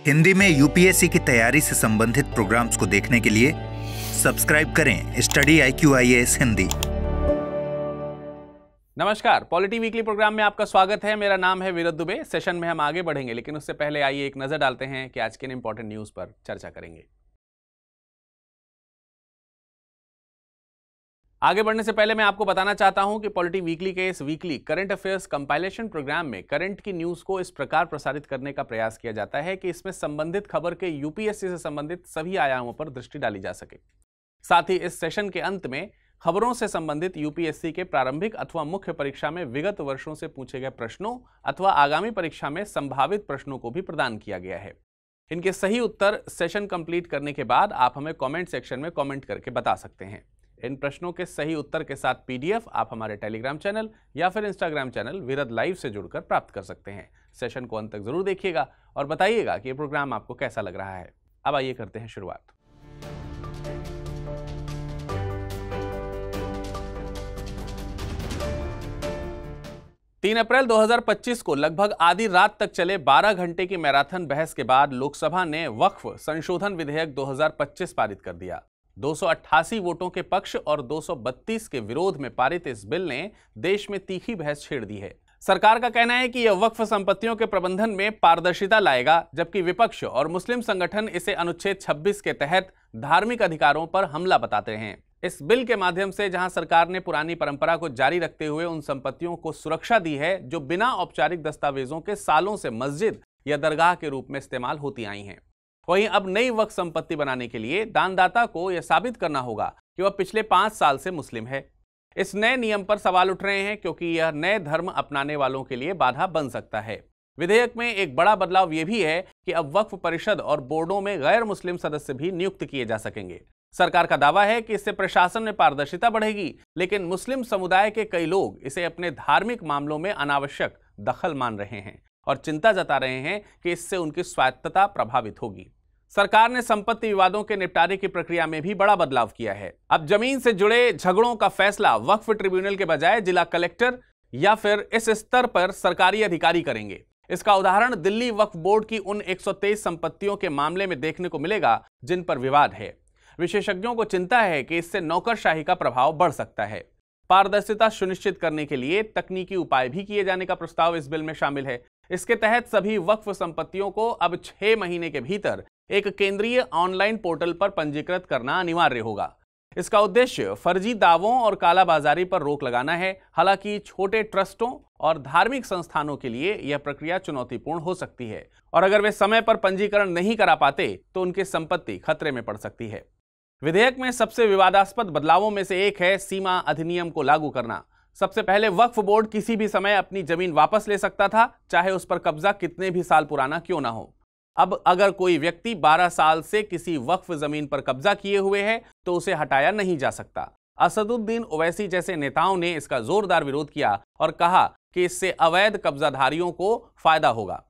हिंदी में यूपीएससी की तैयारी से संबंधित प्रोग्राम्स को देखने के लिए सब्सक्राइब करें स्टडी IQIAS हिंदी। नमस्कार, पॉलिटी वीकली प्रोग्राम में आपका स्वागत है। मेरा नाम है वीरद दुबे। सेशन में हम आगे बढ़ेंगे, लेकिन उससे पहले आइए एक नजर डालते हैं कि आज के इंपॉर्टेंट न्यूज पर चर्चा करेंगे। आगे बढ़ने से पहले मैं आपको बताना चाहता हूं कि पॉलिटी वीकली के इस weekly current affairs compilation programme में करंट की न्यूज को इस प्रकार प्रसारित करने का प्रयास किया जाता है कि इसमें संबंधित खबर के यूपीएससी से संबंधित सभी आयामों पर दृष्टि डाली जा सके। साथ ही इस सेशन के अंत में खबरों से संबंधित यूपीएससी के प्रारंभिक अथवा मुख्य परीक्षा में विगत वर्षों से पूछे गए प्रश्नों अथवा आगामी परीक्षा में संभावित प्रश्नों को भी प्रदान किया गया है। इनके सही उत्तर सेशन कंप्लीट करने के बाद आप हमें कमेंट सेक्शन में कमेंट करके बता सकते हैं। इन प्रश्नों के सही उत्तर के साथ पीडीएफ आप हमारे टेलीग्राम चैनल या फिर इंस्टाग्राम चैनल वीरद लाइव से जुड़कर प्राप्त कर सकते हैं। सेशन को अंत तक जरूर देखिएगा और बताइएगा कि ये प्रोग्राम आपको कैसा लग रहा है। अब आइए करते हैं शुरुआत। 3 अप्रैल 2025 को लगभग आधी रात तक चले 12 घंटे की मैराथन बहस के बाद लोकसभा ने वक्फ संशोधन विधेयक 2025 पारित कर दिया। 288 वोटों के पक्ष और 232 के विरोध में पारित इस बिल ने देश में तीखी बहस छेड़ दी है। सरकार का कहना है कि यह वक्फ संपत्तियों के प्रबंधन में पारदर्शिता लाएगा, जबकि विपक्ष और मुस्लिम संगठन इसे अनुच्छेद 26 के तहत धार्मिक अधिकारों पर हमला बताते हैं। इस बिल के माध्यम से जहां सरकार ने पुरानी परंपरा को जारी रखते हुए उन संपत्तियों को सुरक्षा दी है जो बिना औपचारिक दस्तावेजों के सालों से मस्जिद या दरगाह के रूप में इस्तेमाल होती आई हैं, वहीं अब नई वक्फ संपत्ति बनाने के लिए दानदाता को यह साबित करना होगा कि वह पिछले 5 साल से मुस्लिम है। इस नए नियम पर सवाल उठ रहे हैं क्योंकि यह नए धर्म अपनाने वालों के लिए बाधा बन सकता है। विधेयक में एक बड़ा बदलाव यह भी है कि अब वक्फ परिषद और बोर्डों में गैर मुस्लिम सदस्य भी नियुक्त किए जा सकेंगे। सरकार का दावा है कि इससे प्रशासन में पारदर्शिता बढ़ेगी, लेकिन मुस्लिम समुदाय के कई लोग इसे अपने धार्मिक मामलों में अनावश्यक दखल मान रहे हैं और चिंता जता रहे हैं कि इससे उनकी स्वायत्तता प्रभावित होगी। सरकार ने संपत्ति विवादों के निपटारे की प्रक्रिया में भी बड़ा बदलाव किया है। अब जमीन से जुड़े झगड़ों का फैसला वक्फ ट्रिब्यूनल के बजाय जिला कलेक्टर या फिर इस स्तर पर सरकारी अधिकारी करेंगे। इसका उदाहरण दिल्ली वक्फ बोर्ड की उन 123 संपत्तियों के मामले में देखने को मिलेगा जिन पर विवाद है। विशेषज्ञों को चिंता है कि इससे नौकरशाही का प्रभाव बढ़ सकता है। पारदर्शिता सुनिश्चित करने के लिए तकनीकी उपाय भी किए जाने का प्रस्ताव इस बिल में शामिल है। इसके तहत सभी वक्फ संपत्तियों को अब 6 महीने के भीतर एक केंद्रीय ऑनलाइन पोर्टल पर पंजीकृत करना अनिवार्य होगा। इसका उद्देश्य फर्जी दावों और कालाबाजारी पर रोक लगाना है। हालांकि छोटे ट्रस्टों और धार्मिक संस्थानों के लिए यह प्रक्रिया चुनौतीपूर्ण हो सकती है और अगर वे समय पर पंजीकरण नहीं करा पाते तो उनकी संपत्ति खतरे में पड़ सकती है। विधेयक में सबसे विवादास्पद बदलावों में से एक है सीमा अधिनियम को लागू करना। सबसे पहले वक्फ बोर्ड किसी भी समय अपनी जमीन वापस ले सकता था, चाहे उस पर कब्जा कितने भी साल पुराना क्यों ना हो। अब अगर कोई व्यक्ति 12 साल से किसी वक्फ जमीन पर कब्जा किए हुए है तो उसे हटाया नहीं जा सकता। असदुद्दीन ओवैसी जैसे नेताओं ने इसका जोरदार विरोध किया और कहा कि इससे अवैध कब्जाधारियों को फायदा होगा।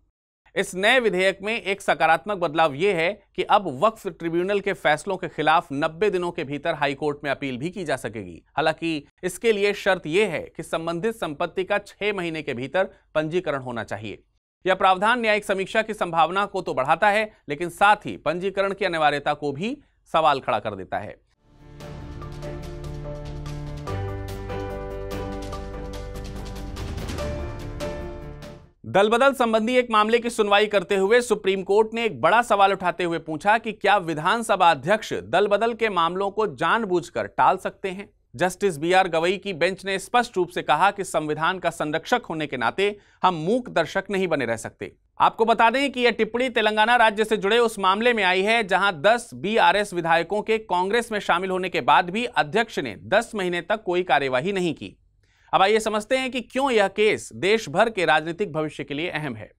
इस नए विधेयक में एक सकारात्मक बदलाव यह है कि अब वक्फ ट्रिब्यूनल के फैसलों के खिलाफ 90 दिनों के भीतर हाईकोर्ट में अपील भी की जा सकेगी। हालांकि इसके लिए शर्त यह है कि संबंधित संपत्ति का 6 महीने के भीतर पंजीकरण होना चाहिए। यह प्रावधान न्यायिक समीक्षा की संभावना को तो बढ़ाता है, लेकिन साथ ही पंजीकरण की अनिवार्यता को भी सवाल खड़ा कर देता है। दल बदल संबंधी एक मामले की सुनवाई करते हुए सुप्रीम कोर्ट ने एक बड़ा सवाल उठाते हुए पूछा कि क्या विधानसभा अध्यक्ष दल बदल के मामलों को जानबूझकर टाल सकते हैं। जस्टिस BR गवई की बेंच ने स्पष्ट रूप से कहा कि संविधान का संरक्षक होने के नाते हम मूक दर्शक नहीं बने रह सकते। आपको बता दें कि यह टिप्पणी तेलंगाना राज्य से जुड़े उस मामले में आई है जहां 10 BRS विधायकों के कांग्रेस में शामिल होने के बाद भी अध्यक्ष ने 10 महीने तक कोई कार्यवाही नहीं की। अब आइए समझते हैं कि क्यों यह केस देश भर के राजनीतिक भविष्य के लिए अहम है।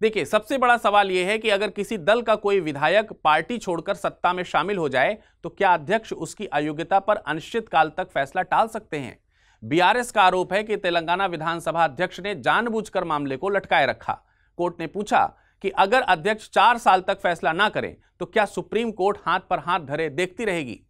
देखिए, सबसे बड़ा सवाल यह है कि अगर किसी दल का कोई विधायक पार्टी छोड़कर सत्ता में शामिल हो जाए तो क्या अध्यक्ष उसकी अयोग्यता पर अनिश्चित काल तक फैसला टाल सकते हैं। BRS का आरोप है कि तेलंगाना विधानसभा अध्यक्ष ने जानबूझकर मामले को लटकाए रखा। कोर्ट ने पूछा कि अगर अध्यक्ष 4 साल तक फैसला ना करें तो क्या सुप्रीम कोर्ट हाथ पर हाथ धरे देखती रहेगी।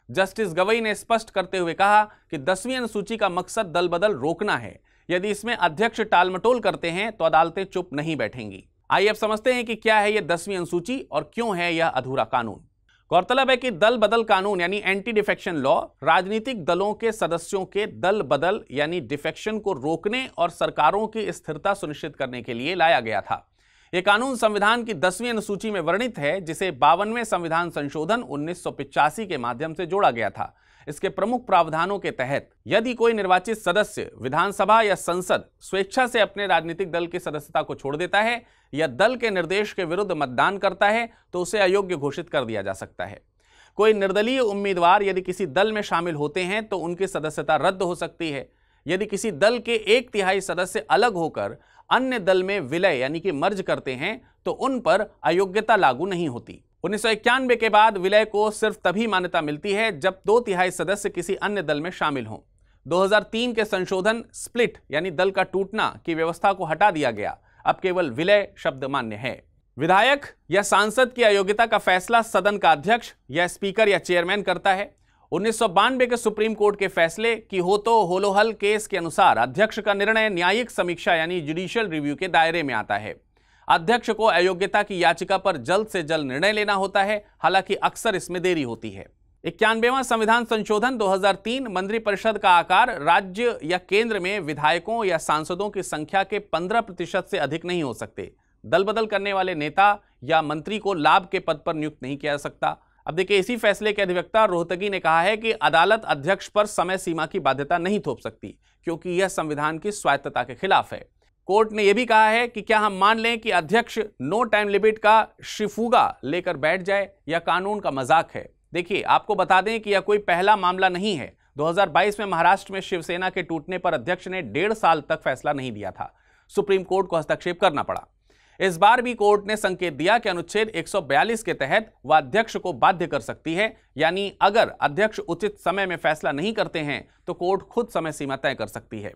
जस्टिस गवई ने स्पष्ट करते हुए कहा कि 10वीं अनुसूची का मकसद दल बदल रोकना है। यदि इसमें अध्यक्ष टालमटोल करते हैं तो अदालतें चुप नहीं बैठेंगी। आइए अब समझते हैं कि क्या है यह 10वीं अनुसूची और क्यों है यह अधूरा कानून। गौरतलब है कि दल बदल कानून यानी एंटी डिफेक्शन लॉ राजनीतिक दलों के सदस्यों के दल बदल यानी डिफेक्शन को रोकने और सरकारों की स्थिरता सुनिश्चित करने के लिए लाया गया था। यह कानून संविधान की 10वीं अनुसूची में वर्णित है, जिसे 52वें संविधान संशोधन 1985 के माध्यम से जोड़ा गया था। इसके प्रमुख प्रावधानों के तहत यदि कोई निर्वाचित सदस्य विधानसभा या संसद स्वेच्छा से अपने राजनीतिक दल की सदस्यता को छोड़ देता है या दल के निर्देश के विरुद्ध मतदान करता है तो उसे अयोग्य घोषित कर दिया जा सकता है। कोई निर्दलीय उम्मीदवार यदि किसी दल में शामिल होते हैं तो उनकी सदस्यता रद्द हो सकती है। यदि किसी दल के 1/3 सदस्य अलग होकर अन्य दल में विलय यानी कि मर्ज करते हैं तो उन पर अयोग्यता लागू नहीं होती। 1991 के बाद विलय को सिर्फ तभी मान्यता मिलती है जब 2/3 सदस्य किसी अन्य दल में शामिल हों। 2003 के संशोधन स्प्लिट यानी दल का टूटना की व्यवस्था को हटा दिया गया। अब केवल विलय शब्द मान्य है। विधायक या सांसद की अयोग्यता का फैसला सदन का अध्यक्ष या स्पीकर या चेयरमैन करता है। 1992 के सुप्रीम कोर्ट के फैसले की हो तो होलोहल केस के अनुसार अध्यक्ष का निर्णय न्यायिक समीक्षा यानी जुडिशियल रिव्यू के दायरे में आता है। अध्यक्ष को अयोग्यता की याचिका पर जल्द से जल्द निर्णय लेना होता है, हालांकि अक्सर इसमें देरी होती है। 91वां संविधान संशोधन 2003 मंत्रिपरिषद का आकार राज्य या केंद्र में विधायकों या सांसदों की संख्या के 15% से अधिक नहीं हो सकते। दल बदल करने वाले नेता या मंत्री को लाभ के पद पर नियुक्त नहीं किया जा सकता। अब देखिए, इसी फैसले के अधिवक्ता रोहतगी ने कहा है कि अदालत अध्यक्ष पर समय सीमा की बाध्यता नहीं थोप सकती क्योंकि यह संविधान की स्वायत्तता के खिलाफ है। कोर्ट ने यह भी कहा है कि क्या हम मान लें कि अध्यक्ष नो टाइम लिमिट का शिफुगा लेकर बैठ जाए या कानून का मजाक है। देखिए, आपको बता दें कि यह कोई पहला मामला नहीं है। 2022 में महाराष्ट्र में शिवसेना के टूटने पर अध्यक्ष ने 1.5 साल तक फैसला नहीं दिया था। सुप्रीम कोर्ट को हस्तक्षेप करना पड़ा। इस बार भी कोर्ट ने संकेत दिया कि अनुच्छेद 142 के तहत वह अध्यक्ष को बाध्य कर सकती है, यानी अगर अध्यक्ष उचित समय में फैसला नहीं करते हैं तो कोर्ट खुद समय सीमा तय कर सकती है।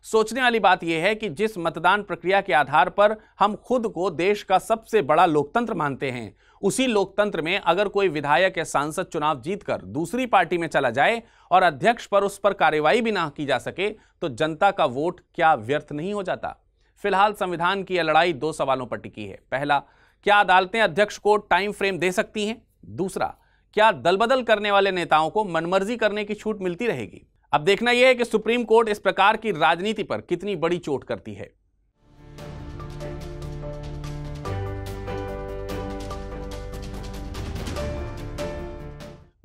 सोचने वाली बात यह है कि जिस मतदान प्रक्रिया के आधार पर हम खुद को देश का सबसे बड़ा लोकतंत्र मानते हैं, उसी लोकतंत्र में अगर कोई विधायक या सांसद चुनाव जीतकर दूसरी पार्टी में चला जाए और अध्यक्ष पर उस पर कार्रवाई भी ना की जा सके तो जनता का वोट क्या व्यर्थ नहीं हो जाता। फिलहाल संविधान की यह लड़ाई 2 सवालों पर टिकी है। पहला, क्या अदालतें अध्यक्ष को टाइम फ्रेम दे सकती हैं? दूसरा, क्या दलबदल करने वाले नेताओं को मनमर्जी करने की छूट मिलती रहेगी? अब देखना यह है कि सुप्रीम कोर्ट इस प्रकार की राजनीति पर कितनी बड़ी चोट करती है।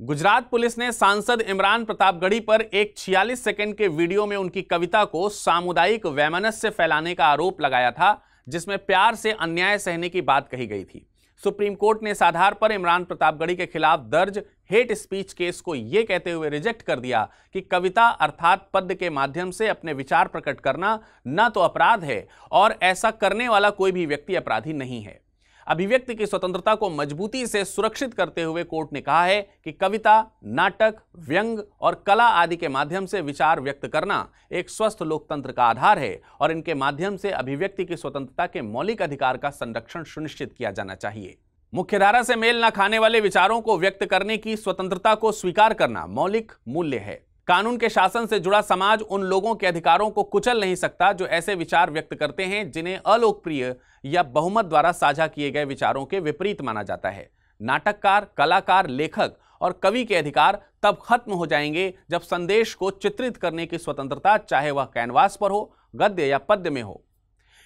गुजरात पुलिस ने सांसद इमरान प्रतापगढ़ी पर एक 46 सेकंड के वीडियो में उनकी कविता को सामुदायिक वैमनस्य फैलाने का आरोप लगाया था, जिसमें प्यार से अन्याय सहने की बात कही गई थी। सुप्रीम कोर्ट ने इस आधार पर इमरान प्रतापगढ़ी के खिलाफ दर्ज हेट स्पीच केस को यह कहते हुए रिजेक्ट कर दिया कि कविता अर्थात पद्य के माध्यम से अपने विचार प्रकट करना न तो अपराध है और ऐसा करने वाला कोई भी व्यक्ति अपराधी नहीं है। अभिव्यक्ति की स्वतंत्रता को मजबूती से सुरक्षित करते हुए कोर्ट ने कहा है कि कविता, नाटक, व्यंग और कला आदि के माध्यम से विचार व्यक्त करना एक स्वस्थ लोकतंत्र का आधार है और इनके माध्यम से अभिव्यक्ति की स्वतंत्रता के मौलिक अधिकार का संरक्षण सुनिश्चित किया जाना चाहिए। मुख्यधारा से मेल न खाने वाले विचारों को व्यक्त करने की स्वतंत्रता को स्वीकार करना मौलिक मूल्य है। कानून के शासन से जुड़ा समाज उन लोगों के अधिकारों को कुचल नहीं सकता जो ऐसे विचार व्यक्त करते हैं जिन्हें अलोकप्रिय या बहुमत द्वारा साझा किए गए विचारों के विपरीत माना जाता है। नाटककार, कलाकार, लेखक और कवि के अधिकार तब खत्म हो जाएंगे जब संदेश को चित्रित करने की स्वतंत्रता, चाहे वह कैनवास पर हो, गद्य या पद्य में हो,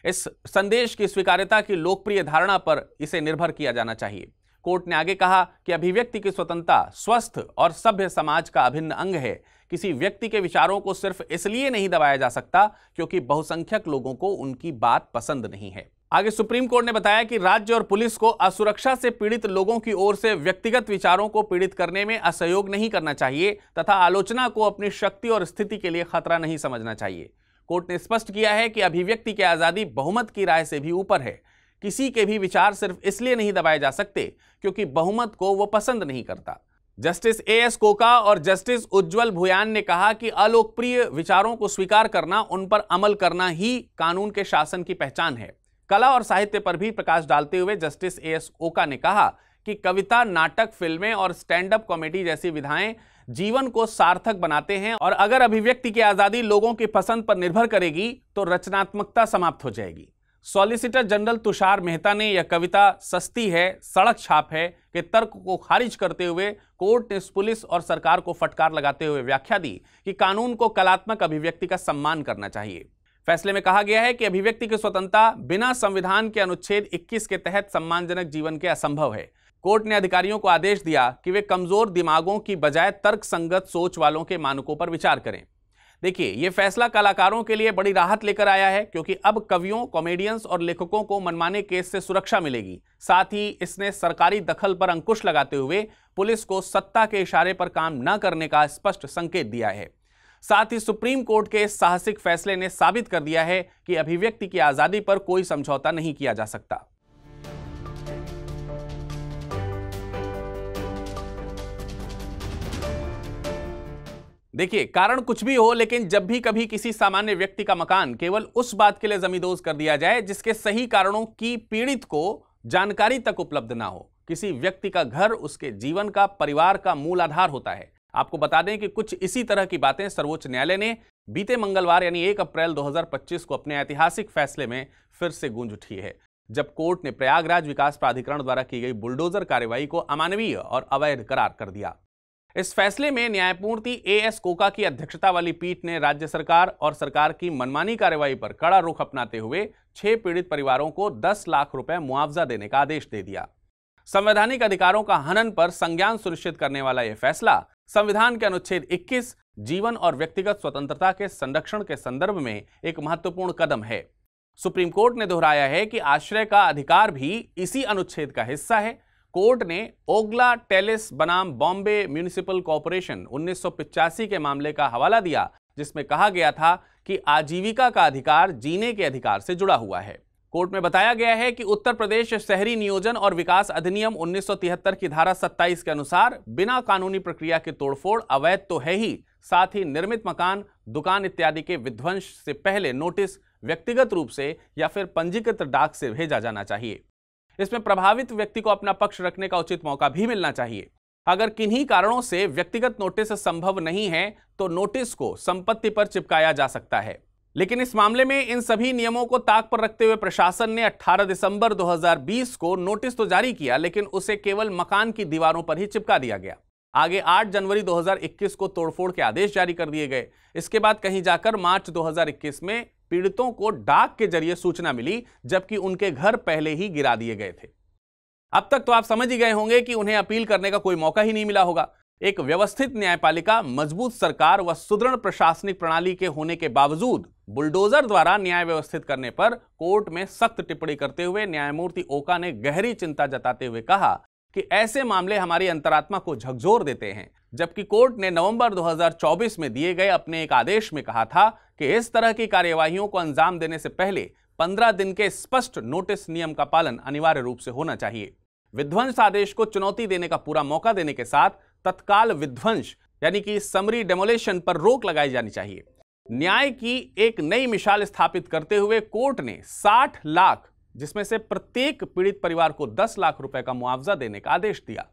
इस संदेश की स्वीकार्यता की लोकप्रिय धारणा पर इसे निर्भर किया जाना चाहिए। कोर्ट ने आगे कहा कि अभिव्यक्ति की स्वतंत्रता स्वस्थ और सभ्य समाज का अभिन्न अंग है। किसी व्यक्ति के विचारों को सिर्फ इसलिए नहीं दबाया जा सकता क्योंकि बहुसंख्यक लोगों को उनकी बात पसंद नहीं है। आगे सुप्रीम कोर्ट ने बताया कि राज्य और पुलिस को असुरक्षा से पीड़ित लोगों की ओर से व्यक्तिगत विचारों को पीड़ित करने में असहयोग नहीं करना चाहिए तथा आलोचना को अपनी शक्ति और स्थिति के लिए खतरा नहीं समझना चाहिए। कोर्ट ने स्पष्ट किया है कि अभिव्यक्ति की आजादी बहुमत की राय से भी ऊपर है। किसी के भी विचार सिर्फ इसलिए नहीं दबाए जा सकते क्योंकि बहुमत को वो पसंद नहीं करता। Justice AS. कोका और जस्टिस उज्ज्वल भुयान ने कहा कि अलोकप्रिय विचारों को स्वीकार करना, उन पर अमल करना ही कानून के शासन की पहचान है। कला और साहित्य पर भी प्रकाश डालते हुए जस्टिस ए.एस. कोका ने कहा कि कविता, नाटक, फिल्में और स्टैंड अप कॉमेडी जैसी विधाएं जीवन को सार्थक बनाते हैं और अगर अभिव्यक्ति की आजादी लोगों की पसंद पर निर्भर करेगी तो रचनात्मकता समाप्त हो जाएगी। सॉलिसिटर जनरल तुषार मेहता ने यह कविता सस्ती है, सड़क छाप है के तर्क को खारिज करते हुए कोर्ट ने पुलिस और सरकार को फटकार लगाते हुए व्याख्या दी कि कानून को कलात्मक अभिव्यक्ति का सम्मान करना चाहिए। फैसले में कहा गया है कि अभिव्यक्ति की स्वतंत्रता बिना संविधान के अनुच्छेद 21 के तहत सम्मानजनक जीवन के असंभव है। कोर्ट ने अधिकारियों को आदेश दिया कि वे कमजोर दिमागों की बजाय तर्कसंगत सोच वालों के मानकों पर विचार करें। देखिए, यह फैसला कलाकारों के लिए बड़ी राहत लेकर आया है, क्योंकि अब कवियों, कॉमेडियंस और लेखकों को मनमाने केस से सुरक्षा मिलेगी। साथ ही इसने सरकारी दखल पर अंकुश लगाते हुए पुलिस को सत्ता के इशारे पर काम न करने का स्पष्ट संकेत दिया है। साथ ही सुप्रीम कोर्ट के इस साहसिक फैसले ने साबित कर दिया है कि अभिव्यक्ति की आजादी पर कोई समझौता नहीं किया जा सकता। देखिए, कारण कुछ भी हो, लेकिन जब भी कभी किसी सामान्य व्यक्ति का मकान केवल उस बात के लिए जमींदोज कर दिया जाए जिसके सही कारणों की पीड़ित को जानकारी तक उपलब्ध ना हो, किसी व्यक्ति का घर उसके जीवन का, परिवार का मूल आधार होता है। आपको बता दें कि कुछ इसी तरह की बातें सर्वोच्च न्यायालय ने बीते मंगलवार यानी 1 अप्रैल 2025 को अपने ऐतिहासिक फैसले में फिर से गूंज उठी है, जब कोर्ट ने प्रयागराज विकास प्राधिकरण द्वारा की गई बुलडोजर कार्रवाई को अमानवीय और अवैध करार कर दिया। इस फैसले में न्यायमूर्ति एएस कोका की अध्यक्षता वाली पीठ ने राज्य सरकार और सरकार की मनमानी कार्रवाई पर कड़ा रुख अपनाते हुए 6 पीड़ित परिवारों को 10 लाख रुपए मुआवजा देने का आदेश दे दिया। संवैधानिक अधिकारों का हनन पर संज्ञान सुनिश्चित करने वाला यह फैसला संविधान के अनुच्छेद 21 जीवन और व्यक्तिगत स्वतंत्रता के संरक्षण के संदर्भ में एक महत्वपूर्ण कदम है। सुप्रीम कोर्ट ने दोहराया है कि आश्रय का अधिकार भी इसी अनुच्छेद का हिस्सा है। कोर्ट ने ओग्ला टेलिस बनाम बॉम्बे म्यूनिसिपल कॉर्पोरेशन 1985 के मामले का हवाला दिया, जिसमें कहा गया था कि आजीविका का अधिकार जीने के अधिकार से जुड़ा हुआ है। कोर्ट में बताया गया है कि उत्तर प्रदेश शहरी नियोजन और विकास अधिनियम 1973 की धारा 27 के अनुसार बिना कानूनी प्रक्रिया के तोड़फोड़ अवैध तो है ही, साथ ही निर्मित मकान, दुकान इत्यादि के विध्वंस से पहले नोटिस व्यक्तिगत रूप से या फिर पंजीकृत डाक से भेजा जाना चाहिए। इसमें प्रभावित व्यक्ति को अपना पक्ष रखने का उचित मौका भी मिलना चाहिए। अगर किन्हीं कारणों से व्यक्तिगत नोटिस संभव नहीं है तो नोटिस को संपत्ति पर चिपकाया जा सकता है। लेकिन इस मामले में इन सभी नियमों को ताक पर रखते हुए प्रशासन ने 18 दिसंबर 2020 को नोटिस तो जारी किया, लेकिन उसे केवल मकान की दीवारों पर ही चिपका दिया गया। आगे 8 जनवरी 2021 को तोड़फोड़ के आदेश जारी कर दिए गए। इसके बाद कहीं जाकर मार्च 2021 में पीड़ितों को डाक के जरिए सूचना मिली, जबकि उनके घर पहले ही गिरा दिए गए थे। अब तक तो आप समझ ही गए होंगे कि उन्हें अपील करने का कोई मौका ही नहीं मिला होगा। एक व्यवस्थित न्यायपालिका, मजबूत सरकार व सुदृढ़ प्रशासनिक प्रणाली के होने के बावजूद बुलडोजर द्वारा न्याय व्यवस्थित करने पर कोर्ट में सख्त टिप्पणी करते हुए न्यायमूर्ति ओका ने गहरी चिंता जताते हुए कहा कि ऐसे मामले हमारी अंतरात्मा को झकझोर देते हैं। जबकि कोर्ट ने नवंबर 2024 में दिए गए अपने एक आदेश में कहा था कि इस तरह की कार्यवाहियों को अंजाम देने से पहले 15 दिन के स्पष्ट नोटिस नियम का पालन अनिवार्य रूप से होना चाहिए। विध्वंस आदेश को चुनौती देने का पूरा मौका देने के साथ तत्काल विध्वंस यानी कि समरी डेमोलेशन पर रोक लगाई जानी चाहिए। न्याय की एक नई मिसाल स्थापित करते हुए कोर्ट ने 60 लाख, जिसमें से प्रत्येक पीड़ित परिवार को 10 लाख रुपए का मुआवजा देने का आदेश दिया।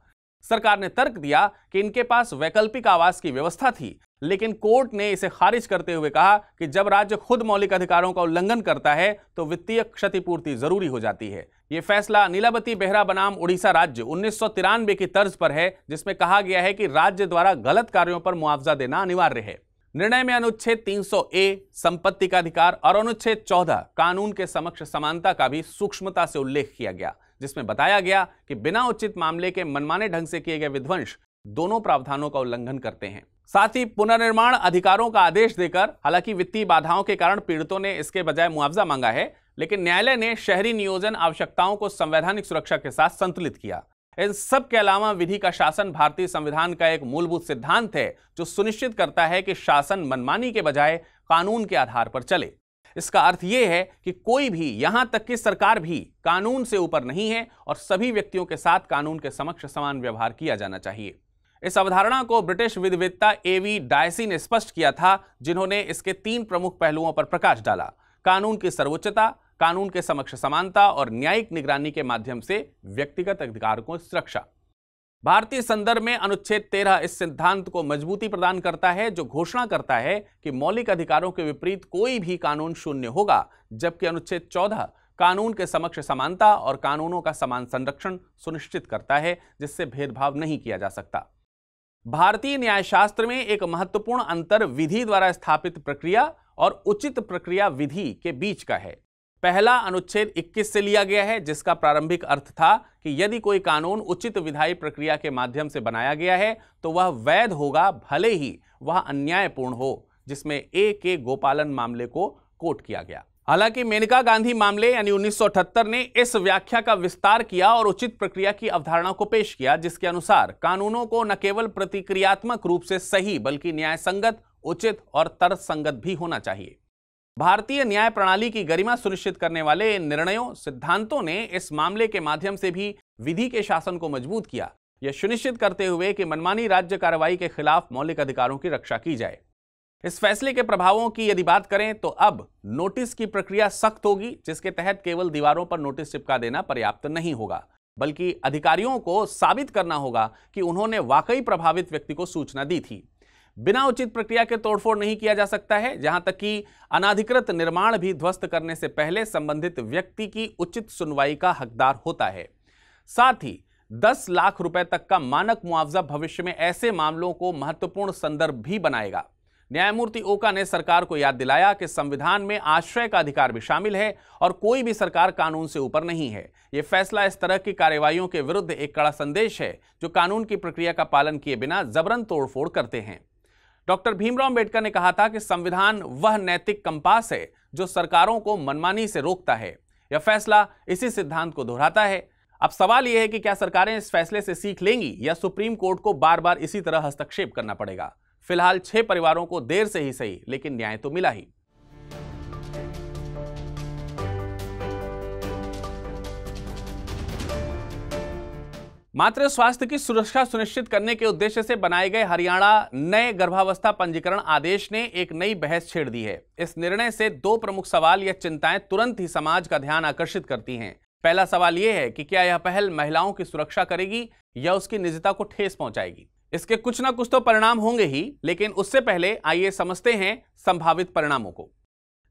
सरकार ने तर्क दिया कि इनके पास वैकल्पिक आवास की व्यवस्था थी, लेकिन कोर्ट ने इसे खारिज करते हुए कहा कि जब राज्य खुद मौलिक अधिकारों का उल्लंघन करता है तो वित्तीय क्षतिपूर्ति जरूरी हो जाती है। यह फैसला नीलावती बेहरा बनाम उड़ीसा राज्य 1993 की तर्ज पर है, जिसमें कहा गया है कि राज्य द्वारा गलत कार्यों पर मुआवजा देना अनिवार्य है। निर्णय में अनुच्छेद 300A संपत्ति का अधिकार और अनुच्छेद 14 कानून के समक्ष समानता का भी सूक्ष्मता से उल्लेख किया गया, जिसमें बताया गया कि बिना उचित मामले के मनमाने ढंग से किए गए विध्वंस दोनों प्रावधानों का उल्लंघन करते हैं। साथ ही पुनर्निर्माण अधिकारों का आदेश देकर, हालांकि वित्तीय बाधाओं के कारण पीड़ितों ने इसके बजाय मुआवजा मांगा है, लेकिन न्यायालय ने शहरी नियोजन आवश्यकताओं को संवैधानिक सुरक्षा के साथ संतुलित किया। इन सब के अलावा विधि का शासन भारतीय संविधान का एक मूलभूत सिद्धांत है, जो सुनिश्चित करता है कि शासन मनमानी के बजाय कानून के आधार पर चले। इसका अर्थ यह है कि कोई भी, यहां तक कि सरकार भी, कानून से ऊपर नहीं है और सभी व्यक्तियों के साथ कानून के समक्ष समान व्यवहार किया जाना चाहिए। इस अवधारणा को ब्रिटिश विधिवेत्ता एवी डायसी ने स्पष्ट किया था, जिन्होंने इसके 3 प्रमुख पहलुओं पर प्रकाश डाला: कानून की सर्वोच्चता, कानून के समक्ष समानता और न्यायिक निगरानी के माध्यम से व्यक्तिगत अधिकारों की सुरक्षा। भारतीय संदर्भ में अनुच्छेद 13 इस सिद्धांत को मजबूती प्रदान करता है, जो घोषणा करता है कि मौलिक अधिकारों के विपरीत कोई भी कानून शून्य होगा, जबकि अनुच्छेद 14 कानून के समक्ष समानता और कानूनों का समान संरक्षण सुनिश्चित करता है, जिससे भेदभाव नहीं किया जा सकता। भारतीय न्यायशास्त्र में एक महत्वपूर्ण अंतर विधि द्वारा स्थापित प्रक्रिया और उचित प्रक्रिया विधि के बीच का है। पहला अनुच्छेद 21 से लिया गया है, जिसका प्रारंभिक अर्थ था कि यदि कोई कानून उचित विधायी प्रक्रिया के माध्यम से बनाया गया है तो वह वैध होगा, भले ही वह अन्यायपूर्ण हो, जिसमें ए के गोपालन मामले को कोट किया गया। हालांकि मेनका गांधी मामले यानी 1978 ने इस व्याख्या का विस्तार किया और उचित प्रक्रिया की अवधारणा को पेश किया, जिसके अनुसार कानूनों को न केवल प्रतिक्रियात्मक रूप से सही बल्कि न्यायसंगत, उचित और तर्कसंगत भी होना चाहिए। भारतीय न्याय प्रणाली की गरिमा सुनिश्चित करने वाले इन निर्णयों, सिद्धांतों ने इस मामले के माध्यम से भी विधि के शासन को मजबूत किया, यह सुनिश्चित करते हुए कि मनमानी राज्य कार्रवाई के खिलाफ मौलिक अधिकारों की रक्षा की जाए। इस फैसले के प्रभावों की यदि बात करें तो अब नोटिस की प्रक्रिया सख्त होगी, जिसके तहत केवल दीवारों पर नोटिस चिपका देना पर्याप्त नहीं होगा, बल्कि अधिकारियों को साबित करना होगा कि उन्होंने वाकई प्रभावित व्यक्ति को सूचना दी थी। बिना उचित प्रक्रिया के तोड़फोड़ नहीं किया जा सकता है, जहां तक कि अनाधिकृत निर्माण भी ध्वस्त करने से पहले संबंधित व्यक्ति की उचित सुनवाई का हकदार होता है। साथ ही 10 लाख रुपए तक का मानक मुआवजा भविष्य में ऐसे मामलों को महत्वपूर्ण संदर्भ भी बनाएगा। न्यायमूर्ति ओका ने सरकार को याद दिलाया कि संविधान में आश्रय का अधिकार भी शामिल है और कोई भी सरकार कानून से ऊपर नहीं है। यह फैसला इस तरह की कार्रवाइयों के विरुद्ध एक कड़ा संदेश है जो कानून की प्रक्रिया का पालन किए बिना जबरन तोड़फोड़ करते हैं। डॉक्टर भीमराव अंबेडकर ने कहा था कि संविधान वह नैतिक कंपास है जो सरकारों को मनमानी से रोकता है। यह फैसला इसी सिद्धांत को दोहराता है। अब सवाल यह है कि क्या सरकारें इस फैसले से सीख लेंगी या सुप्रीम कोर्ट को बार बार इसी तरह हस्तक्षेप करना पड़ेगा। फिलहाल 6 परिवारों को देर से ही सही, लेकिन न्याय तो मिला ही। मातृ स्वास्थ्य की सुरक्षा सुनिश्चित करने के उद्देश्य से बनाए गए हरियाणा नए गर्भावस्था पंजीकरण आदेश ने एक नई बहस छेड़ दी है। इस निर्णय से 2 प्रमुख सवाल या चिंताएं तुरंत ही समाज का ध्यान आकर्षित करती हैं। पहला सवाल यह है कि क्या यह पहल महिलाओं की सुरक्षा करेगी या उसकी निजता को ठेस पहुंचाएगी। इसके कुछ ना कुछ तो परिणाम होंगे ही, लेकिन उससे पहले आइए समझते हैं संभावित परिणामों को।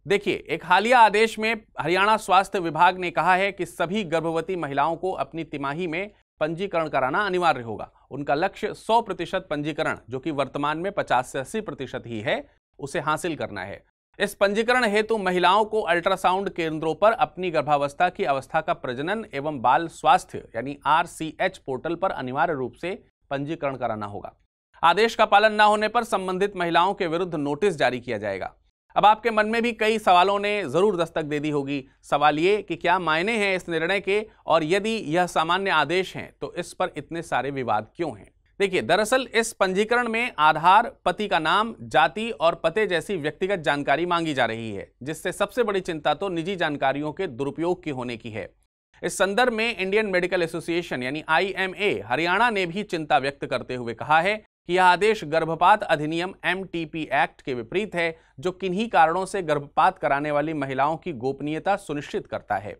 देखिए, एक हालिया आदेश में हरियाणा स्वास्थ्य विभाग ने कहा है कि सभी गर्भवती महिलाओं को अपनी तिमाही में पंजीकरण कराना अनिवार्य होगा। उनका लक्ष्य 100% पंजीकरण, जो कि वर्तमान में 50 से 80% ही है, उसे हासिल करना है। इस पंजीकरण हेतु महिलाओं को अल्ट्रासाउंड केंद्रों पर अपनी गर्भावस्था की अवस्था का प्रजनन एवं बाल स्वास्थ्य यानी RCH पोर्टल पर अनिवार्य रूप से पंजीकरण कराना होगा। आदेश का पालन न होने पर संबंधित महिलाओं के विरुद्ध नोटिस जारी किया जाएगा। अब आपके मन में भी कई सवालों ने जरूर दस्तक दे दी होगी। सवाल ये कि क्या मायने हैं इस निर्णय के, और यदि यह सामान्य आदेश हैं तो इस पर इतने सारे विवाद क्यों हैं। देखिए, दरअसल इस पंजीकरण में आधार, पति का नाम, जाति और पते जैसी व्यक्तिगत जानकारी मांगी जा रही है, जिससे सबसे बड़ी चिंता तो निजी जानकारियों के दुरुपयोग की होने की है। इस संदर्भ में इंडियन मेडिकल एसोसिएशन यानी IMA हरियाणा ने भी चिंता व्यक्त करते हुए कहा है कि यह आदेश गर्भपात अधिनियम MTP एक्ट के विपरीत है, जो किन्हीं कारणों से गर्भपात कराने वाली महिलाओं की गोपनीयता सुनिश्चित करता है।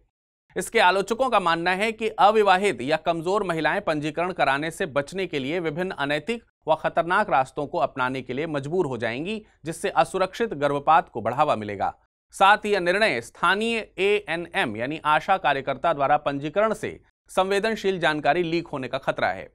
इसके आलोचकों का मानना है कि अविवाहित या कमजोर महिलाएं पंजीकरण कराने से बचने के लिए विभिन्न अनैतिक व खतरनाक रास्तों को अपनाने के लिए मजबूर हो जाएंगी, जिससे असुरक्षित गर्भपात को बढ़ावा मिलेगा। साथ ही यह निर्णय स्थानीय ANM यानी आशा कार्यकर्ता द्वारा पंजीकरण से संवेदनशील जानकारी लीक होने का खतरा है।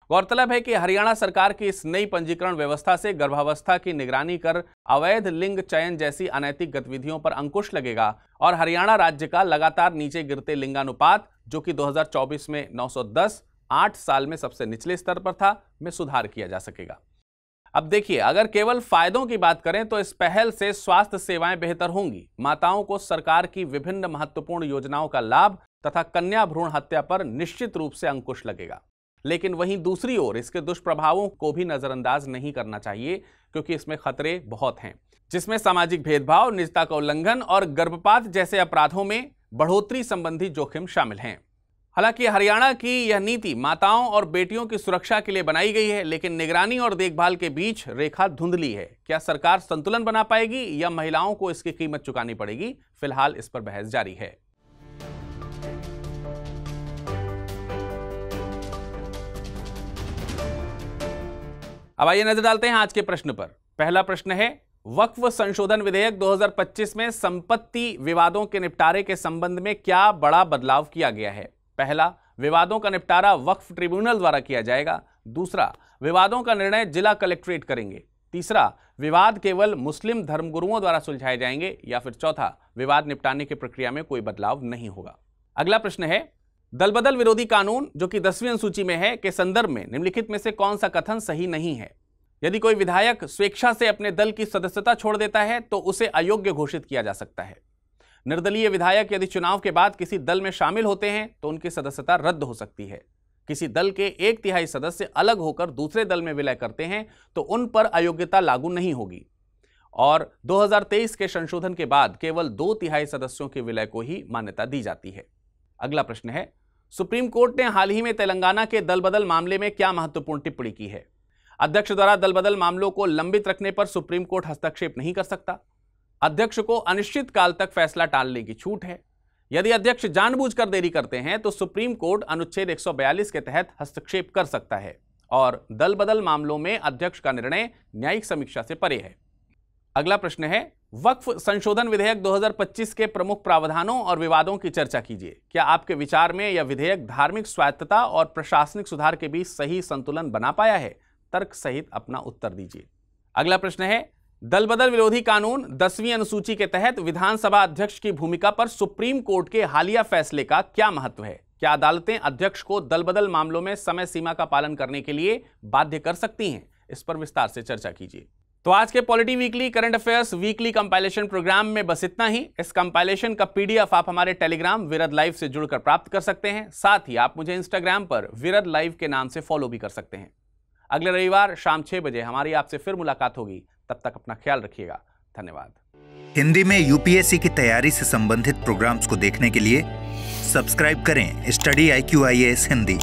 गौरतलब है कि हरियाणा सरकार की इस नई पंजीकरण व्यवस्था से गर्भावस्था की निगरानी कर अवैध लिंग चयन जैसी अनैतिक गतिविधियों पर अंकुश लगेगा और हरियाणा राज्य का लगातार नीचे गिरते लिंगानुपात, जो कि 2024 में 910, 8 साल में सबसे निचले स्तर पर था, में सुधार किया जा सकेगा। अब देखिए, अगर केवल फायदों की बात करें तो इस पहल से स्वास्थ्य सेवाएं बेहतर होंगी। माताओं को सरकार की विभिन्न महत्वपूर्ण योजनाओं का लाभ तथा कन्या भ्रूण हत्या पर निश्चित रूप से अंकुश लगेगा। लेकिन वहीं दूसरी ओर इसके दुष्प्रभावों को भी नजरअंदाज नहीं करना चाहिए, क्योंकि इसमें खतरे बहुत हैं, जिसमें सामाजिक भेदभाव, निजता का उल्लंघन और गर्भपात जैसे अपराधों में बढ़ोतरी संबंधी जोखिम शामिल हैं। हालांकि हरियाणा की यह नीति माताओं और बेटियों की सुरक्षा के लिए बनाई गई है, लेकिन निगरानी और देखभाल के बीच रेखा धुंधली है। क्या सरकार संतुलन बना पाएगी या महिलाओं को इसकी कीमत चुकानी पड़ेगी? फिलहाल इस पर बहस जारी है। अब आइए नजर डालते हैं आज के प्रश्न पर। पहला प्रश्न है, वक्फ संशोधन विधेयक 2025 में संपत्ति विवादों के निपटारे के संबंध में क्या बड़ा बदलाव किया गया है? पहला, विवादों का निपटारा वक्फ ट्रिब्यूनल द्वारा किया जाएगा। दूसरा, विवादों का निर्णय जिला कलेक्ट्रेट करेंगे। तीसरा, विवाद केवल मुस्लिम धर्मगुरुओं द्वारा सुलझाए जाएंगे। या फिर चौथा, विवाद निपटाने की प्रक्रिया में कोई बदलाव नहीं होगा। अगला प्रश्न है, दल बदल विरोधी कानून जो कि 10वीं अनुसूची में है के संदर्भ में निम्नलिखित में से कौन सा कथन सही नहीं है? यदि कोई विधायक स्वेच्छा से अपने दल की सदस्यता छोड़ देता है तो उसे अयोग्य घोषित किया जा सकता है। निर्दलीय विधायक यदि चुनाव के बाद किसी दल में शामिल होते हैं तो उनकी सदस्यता रद्द हो सकती है। किसी दल के 1/3 सदस्य अलग होकर दूसरे दल में विलय करते हैं तो उन पर अयोग्यता लागू नहीं होगी। और 2023 के संशोधन के बाद केवल 2/3 सदस्यों के विलय को ही मान्यता दी जाती है। अगला प्रश्न है, सुप्रीम कोर्ट ने हाल ही में तेलंगाना के दल बदल मामले में क्या महत्वपूर्ण टिप्पणी की है? अध्यक्ष द्वारा दल बदल मामलों को लंबित रखने पर सुप्रीम कोर्ट हस्तक्षेप नहीं कर सकता। अध्यक्ष को अनिश्चित काल तक फैसला टालने की छूट है। यदि अध्यक्ष जानबूझकर देरी करते हैं तो सुप्रीम कोर्ट अनुच्छेद 142 के तहत हस्तक्षेप कर सकता है। और दल बदल मामलों में अध्यक्ष का निर्णय न्यायिक समीक्षा से परे है। अगला प्रश्न है, वक्फ संशोधन विधेयक 2025 के प्रमुख प्रावधानों और विवादों की चर्चा कीजिए। क्या आपके विचार में यह विधेयक धार्मिक स्वायत्तता और प्रशासनिक सुधार के बीच सही संतुलन बना पाया है? तर्क सहित अपना उत्तर दीजिए। अगला प्रश्न है, दल बदल विरोधी कानून 10वीं अनुसूची के तहत विधानसभा अध्यक्ष की भूमिका पर सुप्रीम कोर्ट के हालिया फैसले का क्या महत्व है? क्या अदालतें अध्यक्ष को दल बदल मामलों में समय सीमा का पालन करने के लिए बाध्य कर सकती हैं? इस पर विस्तार से चर्चा कीजिए। तो आज के polity weekly current affairs weekly compilation programme में बस इतना ही। इस कंपाइलेशन का पीडीएफ आप हमारे टेलीग्राम विरद लाइव से जुड़कर प्राप्त कर सकते हैं। साथ ही आप मुझे इंस्टाग्राम पर विरद लाइव के नाम से फॉलो भी कर सकते हैं। अगले रविवार शाम 6 बजे हमारी आपसे फिर मुलाकात होगी। तब तक अपना ख्याल रखिएगा। धन्यवाद। हिंदी में यूपीएससी की तैयारी से संबंधित प्रोग्राम्स को देखने के लिए सब्सक्राइब करें स्टडी IQ IAS हिंदी।